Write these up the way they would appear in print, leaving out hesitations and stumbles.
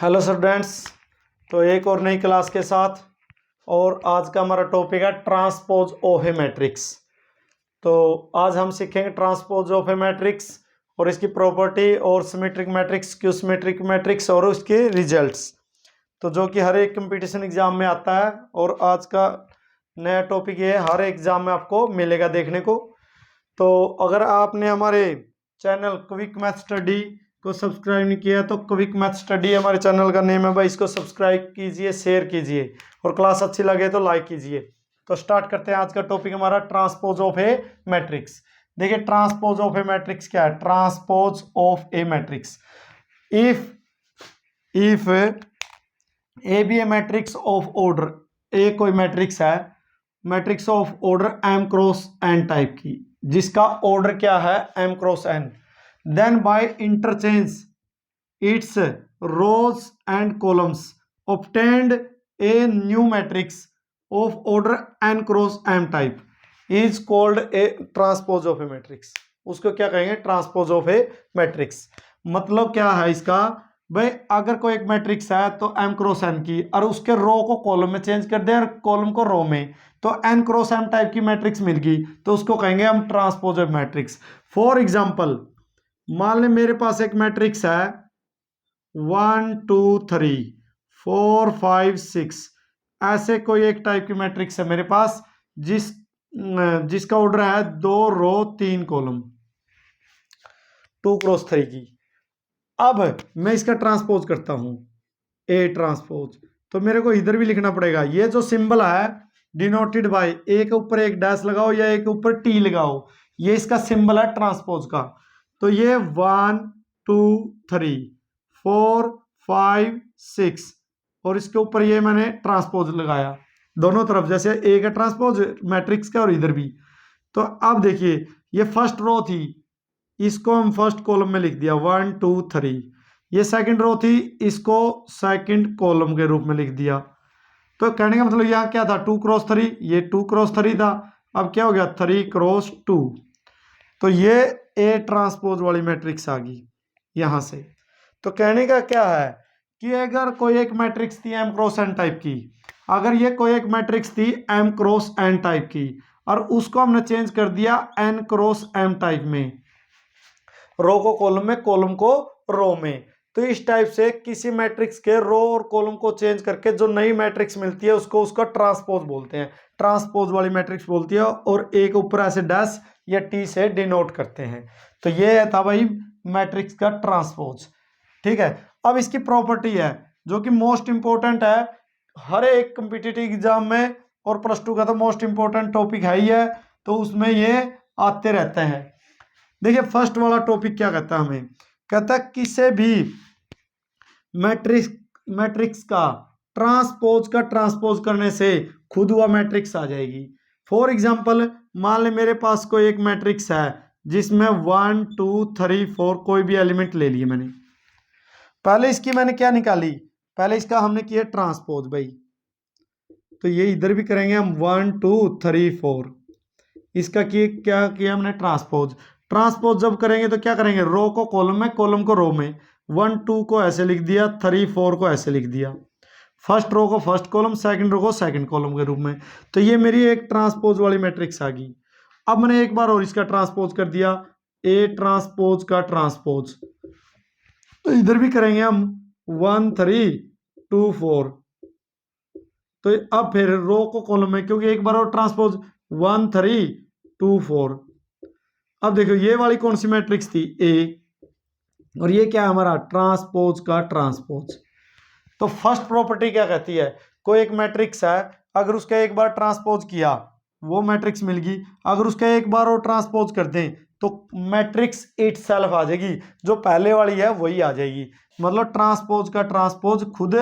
Hello students. तो एक और नई क्लास के साथ, और आज का हमारा टॉपिक है ट्रांसपोज ऑफ ए मैट्रिक्स। तो आज हम सीखेंगे ट्रांसपोज ऑफ ए मैट्रिक्स और इसकी प्रॉपर्टी और symmetric matrix, Q symmetric matrix और उसके रिजल्ट्स। तो जो कि हर एक कंपटीशन एग्जाम में आता है, और आज का नया टॉपिक ये है, हर एग्जाम में आपको मिलेगा देखने को। तो अगर आपने हमारे चैनल क्विक मैथ स्टडी को सब्सक्राइब नहीं किया है तो क्विक मैथ स्टडी हमारे चैनल का नेम है भाई, इसको सब्सक्राइब कीजिए, शेयर कीजिए, और क्लास अच्छी लगे तो लाइक कीजिए। तो स्टार्ट करते हैं। आज का टॉपिक हमारा ट्रांसपोज ऑफ ए मैट्रिक्स। देखिए ट्रांसपोज ऑफ ए मैट्रिक्स क्या है। Transpose of a matrix, if A be a matrix of order, A कोई मैट्रिक्स है, matrix of order M cross N type की, जिसका ऑर्डर क्या है M cross N, then by interchange its rows and columns obtained a new matrix of order n cross m type is called a transpose of a matrix। उसको क्या कहेंगे? Transpose of a matrix. मतलब क्या है इसका भाई, अगर कोई एक मैट्रिक्स है तो m क्रॉस n की, और उसके रो को कॉलम में चेंज कर दे और कॉलम को रो में, तो n क्रॉस m टाइप की मैट्रिक्स मिल गई, तो उसको कहेंगे हम transpose of matrix. For example, मान ले मेरे पास एक मैट्रिक्स है 1 2 3 4 5 6, ऐसे कोई एक टाइप की मैट्रिक्स है मेरे पास, जिसका ऑर्डर है 2 रो 3 कॉलम, 2 क्रॉस 3 की। अब मैं इसका ट्रांसपोज करता हूं, ए ट्रांसपोज। तो मेरे को इधर भी लिखना पड़ेगा, ये जो सिंबल है डिनोटेड बाय, ए के ऊपर एक डैश लगाओ या ए के ऊपर टी लगाओ, ये इसका सिंबल है ट्रांसपोज का। तो ये 1 2 3 4 5 6, और इसके ऊपर ये मैंने ट्रांसपोज लगाया दोनों तरफ, जैसे ए का ट्रांसपोज मैट्रिक्स का और इधर भी। तो अब देखिए ये फर्स्ट रो थी, इसको हम फर्स्ट कॉलम में लिख दिया 1 2 3। ये सेकंड रो थी, इसको सेकंड कॉलम के रूप में लिख दिया। तो कहने का मतलब यहाँ क्या था 2 क्रॉस 3, ये 2 क्रॉस 3 था, अब क्या हो गया 3 क्रॉस 2। तो ये ए ट्रांसपोज वाली मैट्रिक्स आ गई यहां से। तो कहने का क्या है कि अगर कोई एक मैट्रिक्स थी एम क्रॉस एन टाइप की, अगर ये कोई एक मैट्रिक्स थी एम क्रॉस एन टाइप की, और उसको हमने चेंज कर दिया एन क्रॉस एम टाइप में, रो को कॉलम में, कॉलम को रो में, तो इस टाइप से किसी मैट्रिक्स के रो और कॉलम को चेंज करके जो नई मैट्रिक्स मिलती है उसको उसका ट्रांसपोज बोलते हैं, ट्रांसपोज वाली मैट्रिक्स बोलती है, और ए के ऊपर ऐसे डैश या टी से डिनोट करते हैं। तो ये था भाई मैट्रिक्स का ट्रांसपोज। ठीक है, अब इसकी प्रॉपर्टी है जो कि मोस्ट इंपॉर्टेंट है हर एक कॉम्पिटिटिव एग्जाम में, और +2 का तो मोस्ट इंपॉर्टेंट टॉपिक है ही है, तो उसमें ये आते रहते हैं। देखिए फर्स्ट वाला टॉपिक क्या कहता है हमें, कहता है किसी भी मैट्रिक्स का ट्रांसपोज करने से खुद हुआ मैट्रिक्स आ जाएगी। फॉर एग्जांपल, मान ले मेरे पास कोई एक मैट्रिक्स है जिसमें 1 2 3 4 कोई भी एलिमेंट ले लिए मैंने। पहले इसकी मैंने क्या निकाली, पहले इसका हमने किया ट्रांसपोज भाई, तो ये इधर भी करेंगे हम 1 2 3 4, इसका क्या किया हमने ट्रांसपोज। ट्रांसपोज जब करेंगे तो क्या करेंगे, रो को कॉलम में, कॉलम को रो में, 1 2 को ऐसे लिख दिया, 3 4 को ऐसे लिख दिया, फर्स्ट रो को फर्स्ट कॉलम, सेकंड रो को सेकंड कॉलम के रूप में। तो ये मेरी एक ट्रांसपोज वाली मैट्रिक्स आ गई। अब मैंने एक बार और इसका ट्रांसपोज कर दिया, ए ट्रांसपोज का ट्रांसपोज, तो इधर भी करेंगे हम 1 3 2 4। तो अब फिर रो को कॉलम में, क्योंकि एक बार और ट्रांसपोज 1 3 2 4। अब देखो ये वाली कौन सी मैट्रिक्स थी, ए, और ये क्या है हमारा ट्रांसपोज का ट्रांसपोज। तो फर्स्ट प्रॉपर्टी क्या कहती है, कोई एक मैट्रिक्स है, अगर उसका एक बार ट्रांसपोज किया वो मैट्रिक्स मिल गई, अगर उसका एक बार और ट्रांसपोज कर दें तो मैट्रिक्स इटसेल्फ आ जाएगी, जो पहले वाली है वही आ जाएगी। मतलब ट्रांसपोज का ट्रांसपोज खुद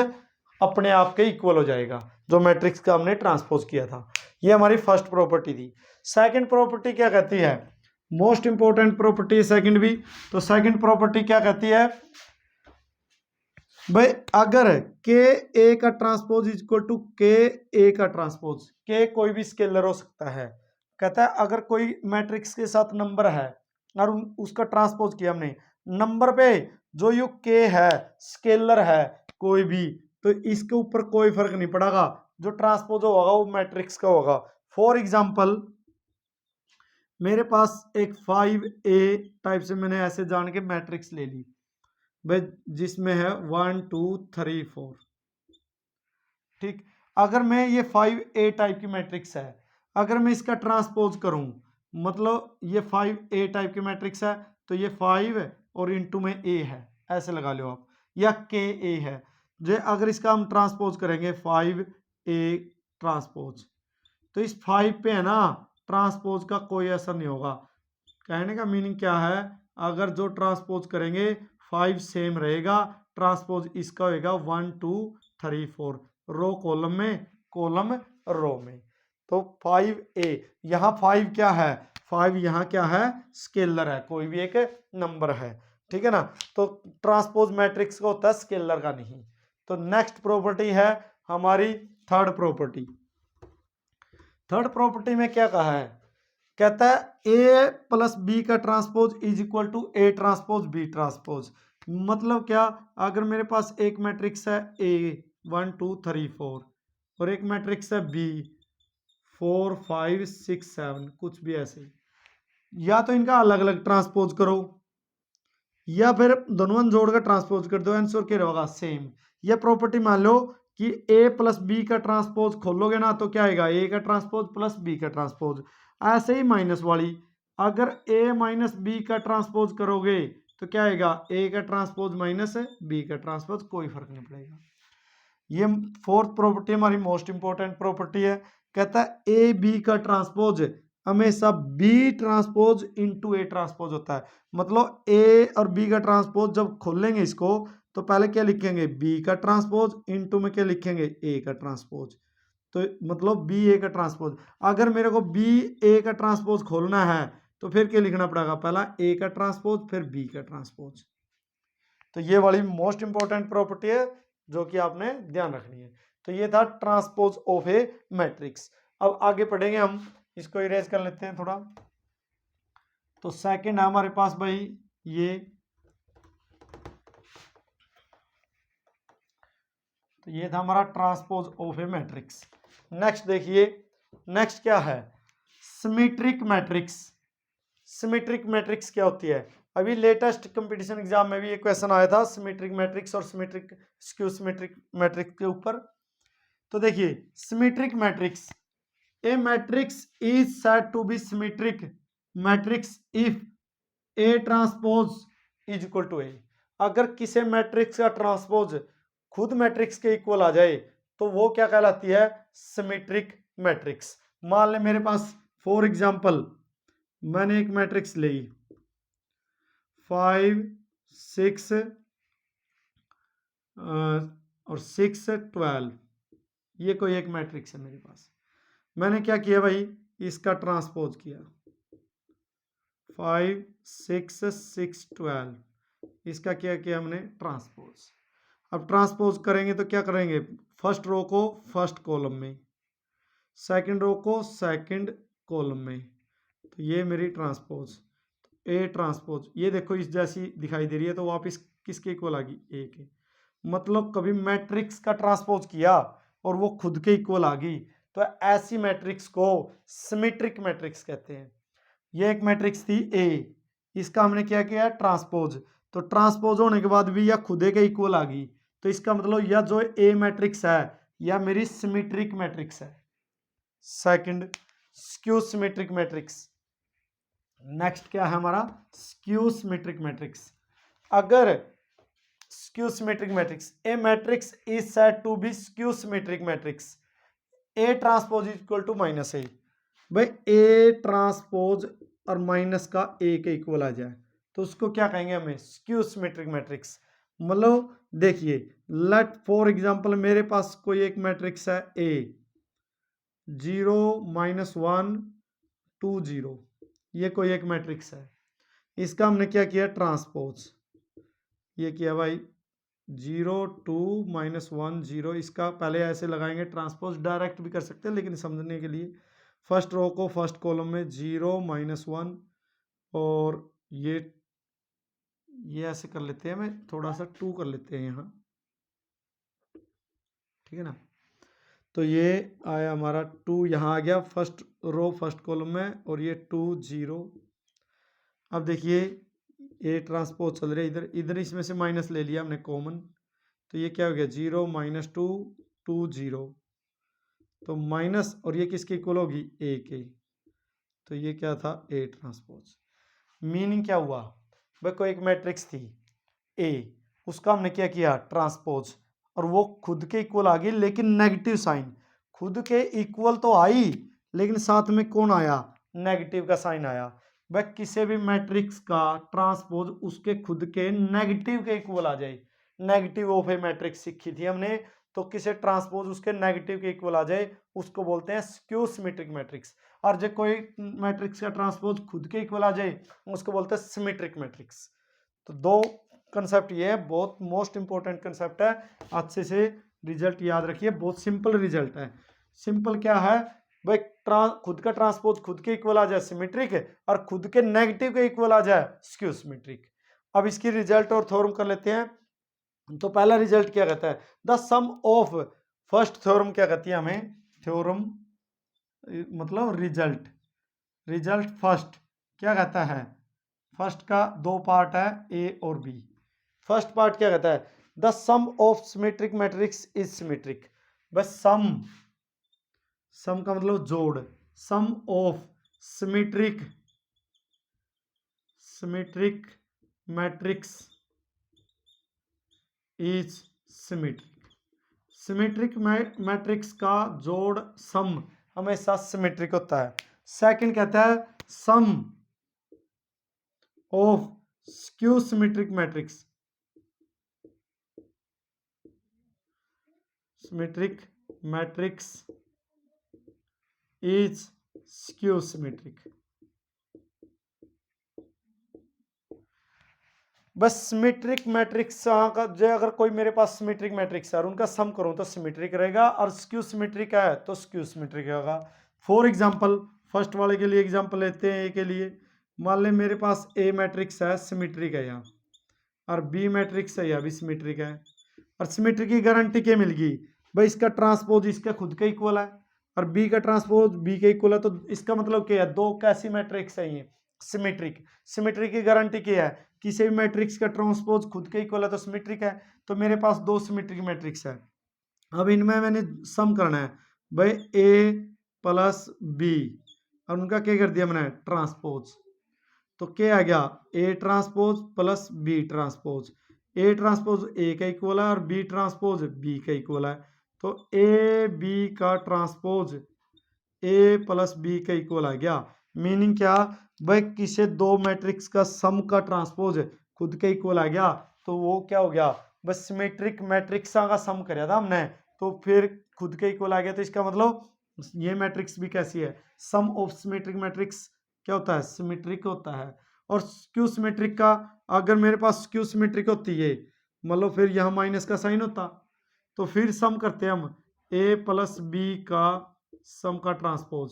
अपने आप के इक्वल हो जाएगा जो मैट्रिक्स का हमने ट्रांसपोज किया था। ये हमारी फर्स्ट प्रॉपर्टी थी। सेकंड प्रॉपर्टी क्या कहती है, मोस्ट इंपॉर्टेंट प्रॉपर्टी है सेकंड भी। तो सेकंड प्रॉपर्टी क्या कहती है भाई, अगर के ए का ट्रांसपोज इज इक्वल टू के ए का ट्रांसपोज, के कोई भी स्केलर हो सकता है, कहता है अगर कोई मैट्रिक्स के साथ नंबर है और उसका ट्रांसपोज किया हमने, नंबर पे जो यू के है स्केलर है, कोई भी, तो इसके ऊपर कोई फर्क नहीं पड़ेगा, जो ट्रांसपोज होगा वो मैट्रिक्स का होगा। फॉर एग्जाम्पल मेरे पास एक 5A टाइप से मैंने ऐसे जान के मैट्रिक्स ले ली भाई, जिसमें है 1 2 3 4, ठीक। अगर मैं ये 5A टाइप की मैट्रिक्स है, अगर मैं इसका ट्रांसपोज करूं, मतलब ये 5A टाइप की मैट्रिक्स है, तो ये 5 है और इंटू में A है, ऐसे लगा लो आप, या KA है। जो अगर इसका हम ट्रांसपोज करेंगे 5A ट्रांसपोज, तो इस 5 पे है ना ट्रांसपोज का कोई असर नहीं होगा। कहने का मीनिंग क्या है, अगर जो ट्रांसपोज करेंगे 5 सेम रहेगा, ट्रांसपोज इसका होगा 1 2 3 4, रो कॉलम में, कॉलम रो में। तो 5A, यहाँ 5 क्या है, 5 यहाँ क्या है, स्केलर है, कोई भी एक नंबर है, ठीक है ना। तो ट्रांसपोज मैट्रिक्स का होता है स्केलर का नहीं। तो नेक्स्ट प्रॉपर्टी है हमारी थर्ड प्रॉपर्टी। थर्ड प्रॉपर्टी में क्या कहा है, कहता है A प्लस बी का transpose is equal to A transpose B transpose. मतलब क्या, अगर मेरे पास एक मैट्रिक्स है A 1 2 3 4 और एक मैट्रिक्स है B 4 5 6 7, कुछ भी ऐसे, या तो इनका अलग अलग ट्रांसपोज करो या फिर दोनों जोड़ कर ट्रांसपोज कर दो, आंसर क्या होगा, सेम। यह प्रॉपर्टी मान लो कि A प्लस बी का ट्रांसपोज खोलोगे ना तो क्या आएगा, A का ट्रांसपोज प्लस B का ट्रांसपोज। ऐसे ही माइनस वाली, अगर A माइनस बी का ट्रांसपोज करोगे तो क्या आएगा, A का ट्रांसपोज माइनस B का ट्रांसपोज, कोई फर्क नहीं पड़ेगा। ये फोर्थ प्रॉपर्टी हमारी मोस्ट इंपॉर्टेंट प्रॉपर्टी है। कहता है ए बी का ट्रांसपोज हमेशा B transpose into A transpose होता है। मतलब ए और बी का ट्रांसपोज जब खोलेंगे इसको तो पहले क्या लिखेंगे, बी का ट्रांसपोज, इंटू में क्या लिखेंगे, ए का ट्रांसपोज। तो मतलब बी ए का ट्रांसपोज। अगर मेरे को बी ए का ट्रांसपोज खोलना है तो फिर क्या लिखना पड़ेगा, पहला ए का ट्रांसपोज फिर बी का ट्रांसपोज। तो ये वाली मोस्ट इंपॉर्टेंट प्रॉपर्टी है जो कि आपने ध्यान रखनी है। तो ये था ट्रांसपोज ऑफ ए मैट्रिक्स। अब आगे पढ़ेंगे हम, इसको इरेज कर लेते हैं थोड़ा। तो सेकंड है हमारे पास भाई ये, तो ये था हमारा transpose of a matrix. Next देखिए, नेक्स्ट क्या है, सिमेट्रिक मैट्रिक्स। सिमेट्रिक मैट्रिक्स क्या होती है, अभी लेटेस्ट कंपटीशन एग्जाम में भी एक क्वेश्चन आया था सिमेट्रिक मैट्रिक्स और सिमेट्रिक स्क्यू सिमेट्रिक मैट्रिक्स के ऊपर। तो देखिए symmetric matrix, A matrix is said to be symmetric matrix if A transpose is equal to A. अगर किसी मैट्रिक्स का ट्रांसपोज खुद मैट्रिक्स के इक्वल आ जाए तो वो क्या कहलाती है, सिमेट्रिक मैट्रिक्स। मान ले मेरे पास फॉर एग्जांपल मैंने एक मैट्रिक्स ली 5 6 और 6 12, ये कोई एक मैट्रिक्स है मेरे पास। मैंने क्या किया भाई, इसका ट्रांसपोज किया 5 6 6 12, इसका क्या किया हमने, ट्रांसपोज। अब ट्रांसपोज करेंगे तो क्या करेंगे, फर्स्ट रो को फर्स्ट कॉलम में, सेकंड रो को सेकंड कॉलम में, तो ये मेरी ट्रांसपोज ए ट्रांसपोज। ये देखो इस जैसी दिखाई दे रही है तो वापस किसके इक्वल आ गई, ए के। मतलब कभी मैट्रिक्स का ट्रांसपोज किया और वो खुद के इक्वल आ गई, तो ऐसी मैट्रिक्स को सिमेट्रिक मैट्रिक्स कहते हैं। ये एक मैट्रिक्स थी ए, इसका हमने क्या किया, ट्रांसपोज। तो ट्रांसपोज होने के बाद भी यह खुदे के इक्वल आ गई, तो इसका मतलब यह जो ए मैट्रिक्स है यह मेरी सिमेट्रिक मैट्रिक्स है। Second, skew symmetric matrix. Next क्या है हमारा, स्क्यू सिमेट्रिक मैट्रिक्स। अगर skew symmetric matrix, A matrix is said to be skew symmetric matrix, A transpose equal to minus A. भाई ए ट्रांसपोज और माइनस का ए के equal आ जाए तो उसको क्या कहेंगे हमें, स्क्यू सिमेट्रिक मैट्रिक्स। मतलब देखिए लेट फॉर एग्जांपल मेरे पास कोई एक मैट्रिक्स है ए 0 -1 2 0, ये कोई एक मैट्रिक्स है, इसका हमने क्या किया, ट्रांसपोज। ये किया भाई 0 2 -1 0, इसका पहले ऐसे लगाएंगे ट्रांसपोज, डायरेक्ट भी कर सकते हैं लेकिन समझने के लिए फर्स्ट रो को फर्स्ट कॉलम में 0 -1, और ये ऐसे कर लेते हैं, मैं थोड़ा सा 2 कर लेते हैं यहाँ, ठीक है ना। तो ये आया हमारा 2 यहाँ आ गया फर्स्ट रो फर्स्ट कॉलम में, और ये 2 0। अब देखिए ये ट्रांसपोज चल रही है इधर, इधर इसमें से माइनस ले लिया हमने कॉमन, तो ये क्या हो गया 0 -2 2 0, तो माइनस, और ये किसके इक्वल होगी ए के, तो ये क्या था ए ट्रांसपोज। मीनिंग क्या हुआ भाई, कोई एक मैट्रिक्स थी ए, उसका हमने क्या किया ट्रांसपोज, और वो खुद के इक्वल आ गई, लेकिन नेगेटिव साइन, खुद के इक्वल तो आई लेकिन साथ में कौन आया नेगेटिव का साइन आया। वह किसी भी मैट्रिक्स का ट्रांसपोज उसके खुद के नेगेटिव के इक्वल आ जाए, नेगेटिव ऑफ ए मैट्रिक्स सीखी थी हमने, तो किसे ट्रांसपोज उसके नेगेटिव के इक्वल आ जाए उसको बोलते हैं स्क्यू सिमेट्रिक मैट्रिक्स। और जो कोई मैट्रिक्स का ट्रांसपोज खुद के इक्वल आ जाए उसको बोलते हैं सिमेट्रिक मैट्रिक्स। तो दो कंसेप्ट ये है, बहुत मोस्ट इंपॉर्टेंट कंसेप्ट है, अच्छे से रिजल्ट याद रखिए, बहुत सिंपल रिजल्ट है। सिंपल क्या है भाई, खुद का ट्रांसपोज खुद के इक्वल आ जाए सिमेट्रिक, और खुद के नेगेटिव के इक्वल आ जाए स्क्यू सिमेट्रिक। अब इसकी रिजल्ट और थ्योरम कर लेते हैं। तो पहला रिजल्ट क्या कहता है, the sum of, first theorem क्या कहती है हमें, थ्योरम मतलब रिजल्ट, रिजल्ट फर्स्ट क्या कहता है, फर्स्ट का दो पार्ट है ए और बी। फर्स्ट पार्ट क्या कहता है, the sum of symmetric matrix is symmetric. बस सम का मतलब जोड़, sum of symmetric matrix is symmetric. Symmetric matrix का जोड़ सम हमेशा सिमेट्रिक होता है। सेकंड कहता है sum of skew symmetric matrix, symmetric matrix is skew symmetric. बस सिमेट्रिक मैट्रिक्स का जो, अगर कोई मेरे पास सिमेट्रिक मैट्रिक्स है और उनका सम करूं तो सिमेट्रिक रहेगा, और स्क्यू सिमेट्रिक है तो स्क्यू सिमेट्रिक होगा। फॉर एग्जांपल फर्स्ट वाले के लिए एग्जांपल लेते हैं, ए के लिए मान लें मेरे पास ए मैट्रिक्स है सिमेट्रिक है यहाँ, और बी मैट्रिक्स है यहाँ भी सिमेट्रिक है, और सिमेट्रिक की गारंटी क्या मिल गई भाई, इसका ट्रांसपोज इसका खुद का इक्वल है और बी का ट्रांसपोज बी के इक्वल है, तो इसका मतलब क्या है, दो कैसी मैट्रिक्स है ये सिमेट्रिक। सिमेट्रिक की गारंटी क्या है, किसी भी मैट्रिक्स का ट्रांसपोज खुद के इक्वल है तो सिमेट्रिक है, तो मेरे पास दो सिमेट्रिक मैट्रिक्स है। अब इनमें मैंने सम करना है भाई ए प्लस बी, और उनका क्या कर दिया मैंने ट्रांसपोज, तो क्या आ गया A transpose plus B transpose, A transpose A का इक्वल है और बी ट्रांसपोज बी का इक्वल है, तो ए बी का ट्रांसपोज ए प्लस बी का इक्वल आ गया। मीनिंग क्या भाई, किसी दो मैट्रिक्स का सम का ट्रांसपोज खुद के इक्वल आ गया, तो वो क्या हो गया, बस सिमेट्रिक मैट्रिक्स का सम कराया था हमने, तो फिर खुद के इक्वल आ गया, तो इसका मतलब ये मैट्रिक्स भी कैसी है, सम ऑफ सिमेट्रिक मैट्रिक्स क्या होता है सिमेट्रिक होता है। और स्क्यू सिमेट्रिक का, अगर मेरे पास स्क्यू सिमेट्रिक होती है मतलब फिर यहाँ माइनस का साइन होता, तो फिर सम करते हैं हम ए प्लस बी का सम का ट्रांसपोज,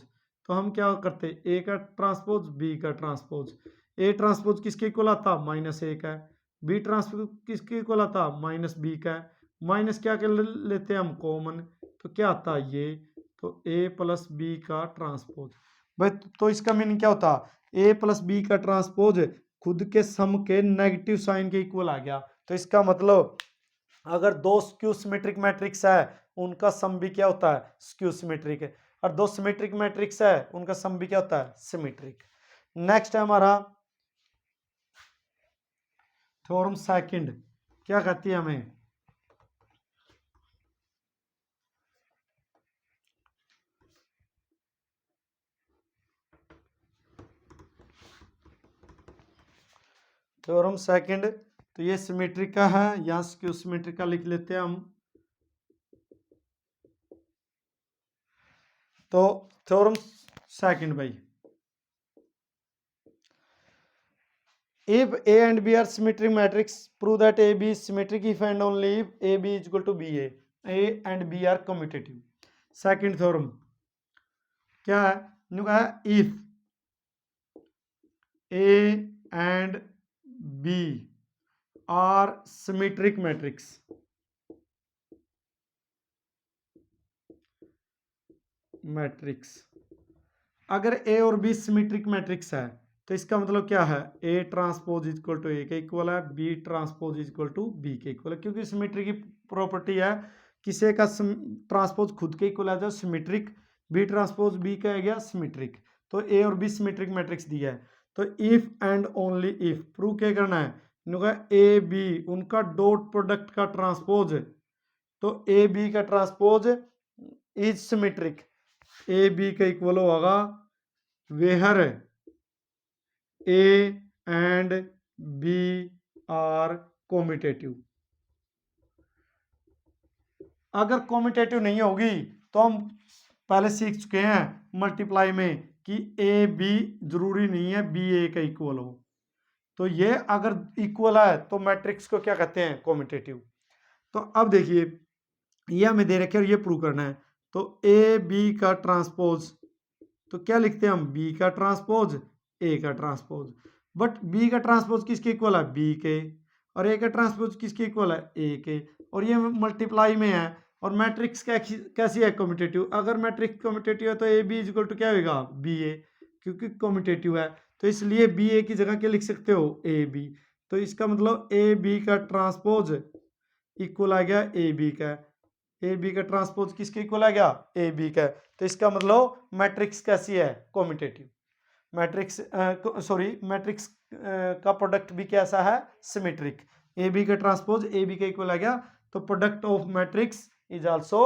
तो हम क्या करते ए का ट्रांसपोज बी का ट्रांसपोज, ए ट्रांसपोज किसके इक्वल आता माइनस ए का है, बी ट्रांसपोज किसके इक्वल आता माइनस बी का है, माइनस क्या कर लेते हैं हम कॉमन, तो क्या आता ये, तो ए प्लस बी का ट्रांसपोज। भाई तो इसका मीनिंग क्या होता, ए प्लस बी का ट्रांसपोज खुद के सम के नेगेटिव साइन के इक्वल आ गया, तो इसका मतलब अगर दो स्क्यू सिमेट्रिक मैट्रिक्स है उनका सम भी क्या होता है स्क्यू सिमेट्रिक है, और दो सिमेट्रिक मैट्रिक्स है उनका सम भी क्या होता है सिमेट्रिक। नेक्स्ट है हमारा थ्योरम सेकंड, क्या कहती है हमें, थ्योरम सेकंड, तो ये सिमेट्रिक का है, यहाँ स्क्यू सिमेट्रिक का लिख लेते हैं हम। तो थ्योरम सेकंड भाई, if A and B are symmetric matrix, prove that AB is symmetric if and only if AB is equal to BA. A and B are commutative. Second theorem क्या है, कहा है if A and B are symmetric matrix, matrix. अगर ए और B symmetric matrix है तो इसका मतलब क्या है, A transpose equal to A के इक्वल है, B transpose equal to B के इक्वल है, क्योंकि सिमेट्री की प्रॉपर्टी है किसी का ट्रांसपोज खुद के इक्वल आ जाए सिमेट्रिक, बी ट्रांसपोज बी का आ गया सिमेट्रिक। तो ए और बी सिमेट्रिक मैट्रिक्स दिया है, तो if and only if prove क्या करना है, ए बी उनका डॉट प्रोडक्ट का ट्रांसपोज, तो ए बी का transpose is symmetric, A B का इक्वल होगा where A and B are commutative. अगर कॉम्यूटेटिव नहीं होगी तो हम पहले सीख चुके हैं मल्टीप्लाई में कि ए बी जरूरी नहीं है बी ए का इक्वल हो, तो ये अगर इक्वल है तो मैट्रिक्स को क्या कहते हैं, कॉम्यूटेटिव। तो अब देखिए ये हमें दे रखे और ये प्रूव करना है, तो ए बी का ट्रांसपोज, तो क्या लिखते हैं हम, बी का ट्रांसपोज ए का ट्रांसपोज, बट बी का ट्रांसपोज किसके इक्वल है, बी के, और ए का ट्रांसपोज किसके इक्वल है, ए के, और ये मल्टीप्लाई में है, और मैट्रिक्स कैसी है, कम्यूटेटिव। अगर मैट्रिक्स कम्यूटेटिव है तो ए बी इक्वल टू क्या होगा, बी ए, क्योंकि कम्यूटेटिव है, तो इसलिए बी ए की जगह क्या लिख सकते हो, ए बी। तो इसका मतलब ए बी का ट्रांसपोज इक्वल आ गया ए बी का, ए बी का ट्रांसपोज किसके इक्वल आ गया, ए बी का। तो इसका मतलब मैट्रिक्स कैसी है, कम्यूटेटिव। मैट्रिक्स मैट्रिक्स का प्रोडक्ट भी कैसा है, सिमेट्रिक। ए बी का ट्रांसपोज ए बी का इक्वल आ गया, तो product of matrix is also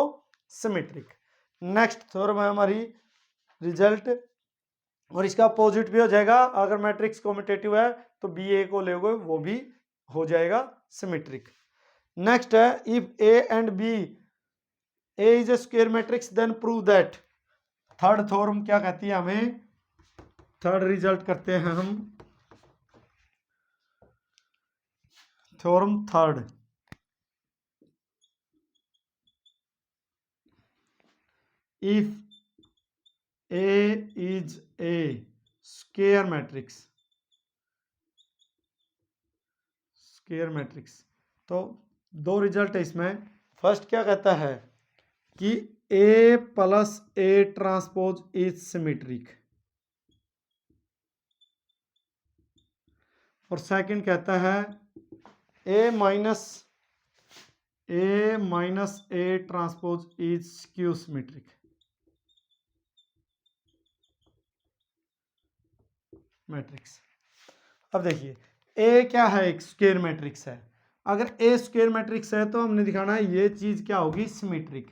symmetric. Next theorem है हमारी रिजल्ट, और इसका अपोजिट भी हो जाएगा, अगर मैट्रिक्स कम्यूटेटिव है तो बी ए को लोगे वो भी हो जाएगा सिमेट्रिक। नेक्स्ट है if A and B A is a square matrix then prove that. Third theorem क्या कहती है हमें, थर्ड रिजल्ट करते हैं हम, theorem third, if A is a square matrix, square matrix, तो दो रिजल्ट है इसमें। फर्स्ट क्या कहता है कि A plus A transpose is symmetric, और सेकंड कहता है A minus A transpose is skew symmetric. Matrix, अब देखिए ए क्या है, एक स्क्वायर मैट्रिक्स है, अगर ए स्क्वायर मैट्रिक्स है तो हमने दिखाना है ये चीज क्या होगी, सिमेट्रिक।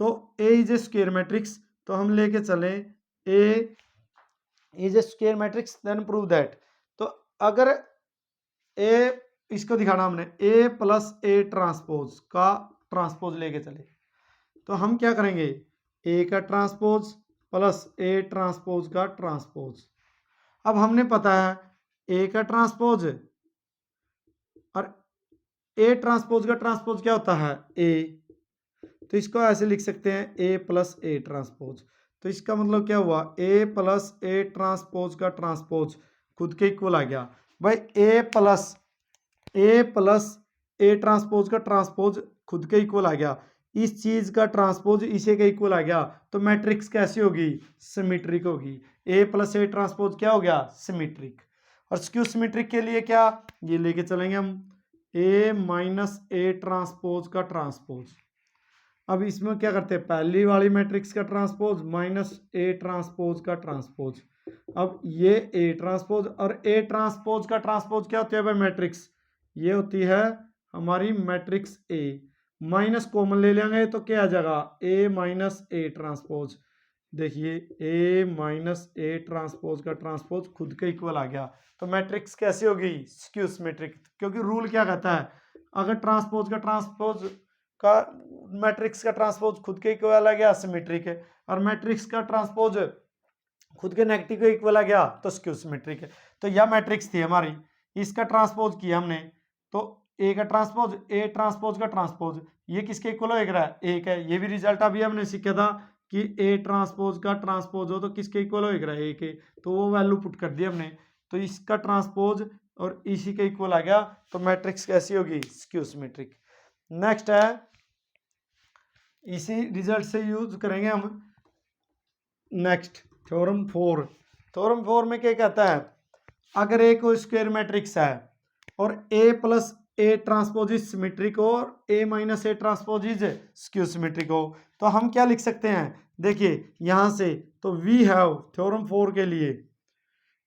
तो A is a square matrix, तो हम लेके चले A is a square matrix then prove that. तो अगर ए, इसको दिखाना हमने ए प्लस ए ट्रांसपोज का ट्रांसपोज लेके चले, तो हम क्या करेंगे, ए का ट्रांसपोज प्लस ए ट्रांसपोज का ट्रांसपोज। अब हमने पता है ए का ट्रांसपोज और ए ट्रांसपोज का ट्रांसपोज क्या होता है, ए, तो इसको ऐसे लिख सकते हैं ए प्लस ए ट्रांसपोज। तो इसका मतलब क्या हुआ, ए प्लस ए ट्रांसपोज का ट्रांसपोज खुद के इक्वल आ गया। भाई ए प्लस ए ट्रांसपोज का ट्रांसपोज खुद के इक्वल आ गया, इस चीज का ट्रांसपोज इसे के इक्वल आ गया, तो मैट्रिक्स कैसी होगी, सिमेट्रिक होगी। ए प्लस ए ट्रांसपोज क्या हो गया, सिमेट्रिक। और स्क्यू सिमेट्रिक के लिए क्या, ये लेके चलेंगे हम ए माइनस ए ट्रांसपोज का ट्रांसपोज। अब इसमें क्या करते हैं, पहली वाली मैट्रिक्स का ट्रांसपोज माइनस ए ट्रांसपोज का ट्रांसपोज। अब ये ए ट्रांसपोज और ए ट्रांसपोज का ट्रांसपोज क्या होती है भाई, मैट्रिक्स, ये होती है हमारी मैट्रिक्स ए, माइनस कॉमन ले लेंगे तो क्या आ जाएगा, ए माइनस ए ट्रांसपोज। देखिए ए माइनस ए ट्रांसपोज का ट्रांसपोज खुद के इक्वल आ गया, तो मैट्रिक्स कैसी होगी, स्क्यू सिमेट्रिक, क्योंकि रूल क्या कहता है, अगर ट्रांसपोज का मैट्रिक्स का ट्रांसपोज खुद के इक्वल आ गया सिमेट्रिक है, और मैट्रिक्स का ट्रांसपोज खुद के नेगेटिव के इक्वल आ गया तो स्क्यू सिमेट्रिक है। तो यह मैट्रिक्स थी हमारी, इसका ट्रांसपोज किया हमने, तो ए का ट्रांसपोज ए ट्रांसपोज का ट्रांसपोज ये किसके इक्वल होएगा, ए का। ये भी रिजल्ट अभी हमने सीखा था कि ए ट्रांसपोज का ट्रांसपोज हो तो किसके इक्वल होएगा, ए के, तो वो वैल्यू पुट कर दी हमने, तो इसका ट्रांसपोज और इसी के इक्वल आ गया, तो मैट्रिक्स कैसी होगी, स्क्यू सिमेट्रिक। नेक्स्ट है, इसी रिजल्ट से यूज करेंगे हम नेक्स्ट थ्योरम 4। थ्योरम 4 में क्या कहता है, अगर ए कोई स्क्वायर मैट्रिक्स है और A plus A transpose is symmetric हो और A minus A transpose is skew symmetric हो, तो हम क्या लिख सकते हैं, देखिए यहां से तो वी हैव थ्योरम 4 के लिए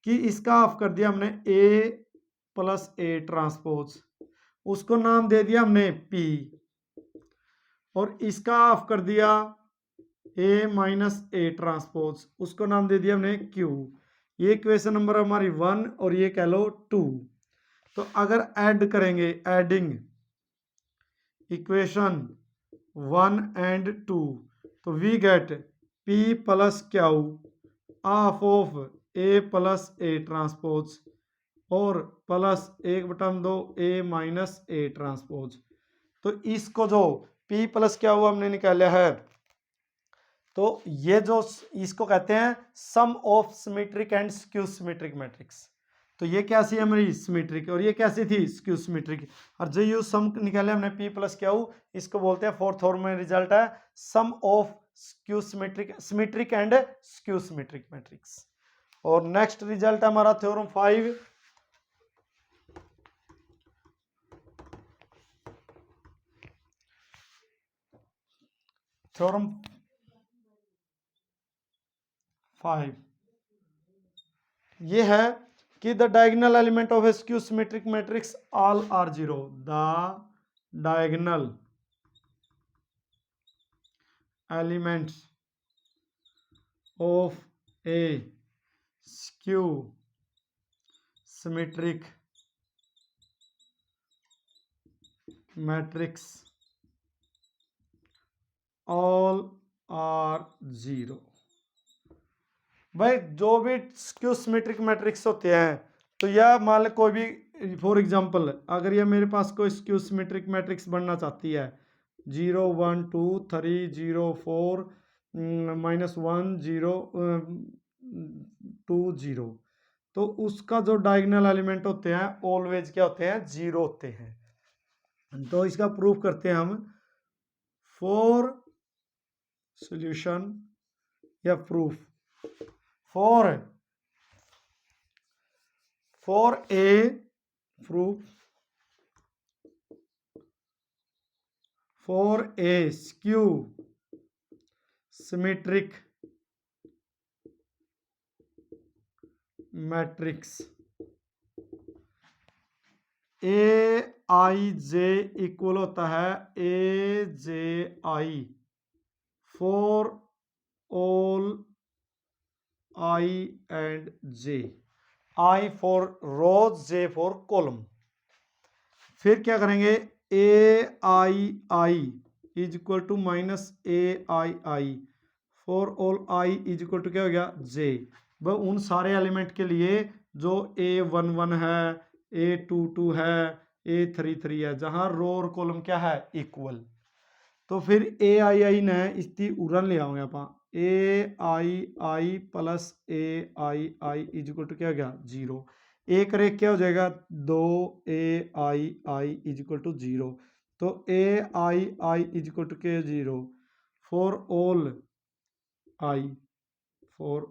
कि इसका ऑफ कर दिया हमने ए प्लस ए ट्रांसपोज, उसको नाम दे दिया हमने पी, और इसका ऑफ कर दिया ए माइनस ए ट्रांसपोज, उसको नाम दे दिया हमने क्यू। ये इक्वेशन नंबर हमारी 1 और ये कह लो 2। तो अगर ऐड करेंगे, एडिंग इक्वेशन 1 एंड 2, तो we get P plus Q of A plus A transpose और plus 1/2 A minus A transpose. तो इसको जो P प्लस क्या हुआ हमने निकाला है, तो ये जो इसको कहते हैं sum of symmetric and skew symmetric matrix. तो ये कैसी है हमारी सिमेट्रिक और ये कैसी थी स्क्यू सिमेट्रिक, और जो यू सम निकाले हमने P प्लस क्या हो, इसको बोलते हैं फोर्थ थ्योरम में रिजल्ट है sum of skew symmetric symmetric and skew symmetric matrix. और नेक्स्ट रिजल्ट है हमारा थ्योरम 5। थ्योरम 5 ये है कि the diagonal element of a skew symmetric matrix all are zero. The diagonal elements of a skew symmetric matrix all are zero. भाई जो भी skew symmetric matrix होते हैं, तो यह मान लो कोई भी, फॉर एग्जांपल अगर ये मेरे पास कोई स्क्यू सिमेट्रिक मैट्रिक्स बनना चाहती है 0 1 2 3 0 4 -1 0 2 0, तो उसका जो डायगोनल एलिमेंट होते हैं ऑलवेज क्या होते हैं, 0 होते हैं। तो इसका प्रूफ करते हैं हम, फॉर सॉल्यूशन या proof for a proof for a skew symmetric matrix a i j equal होता है a j i for all I and J, I for rows, J for column। फिर क्या करेंगे, A I is equal to minus A I for all I is equal to क्या हो गया, जे। वह उन सारे एलिमेंट के लिए जो A11 है, A22 है, A33 है, जहां रो और कॉलम क्या है, इक्वल। तो फिर ए आई ने इसकी उड़न ले आओगे आप, A I plus A I is equal to क्या हो गया, 0। ए करे क्या हो जाएगा, 2 ए आई इज इक्वल टू 0। तो ए आई इज इक्वल टू क्या, 0 for all I, for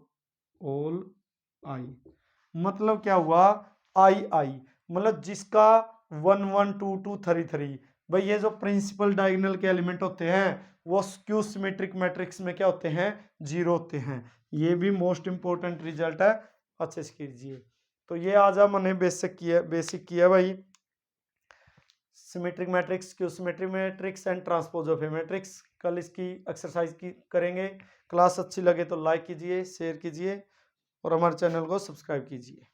all आई। मतलब क्या हुआ, आई मतलब जिसका 1 1 2 2 3 3। भाई ये जो प्रिंसिपल डायगोनल के एलिमेंट होते हैं वो स्क्यू सिमेट्रिक मैट्रिक्स में क्या होते हैं, 0 होते हैं। ये भी मोस्ट इंपॉर्टेंट रिजल्ट है, अच्छे से कीजिए। तो ये आज हमने बेसिक किया भाई, symmetric matrix, skew symmetric matrix and transpose of a matrix. कल इसकी एक्सरसाइज करेंगे। क्लास अच्छी लगे तो लाइक कीजिए, शेयर कीजिए और हमारे चैनल को सब्सक्राइब कीजिए।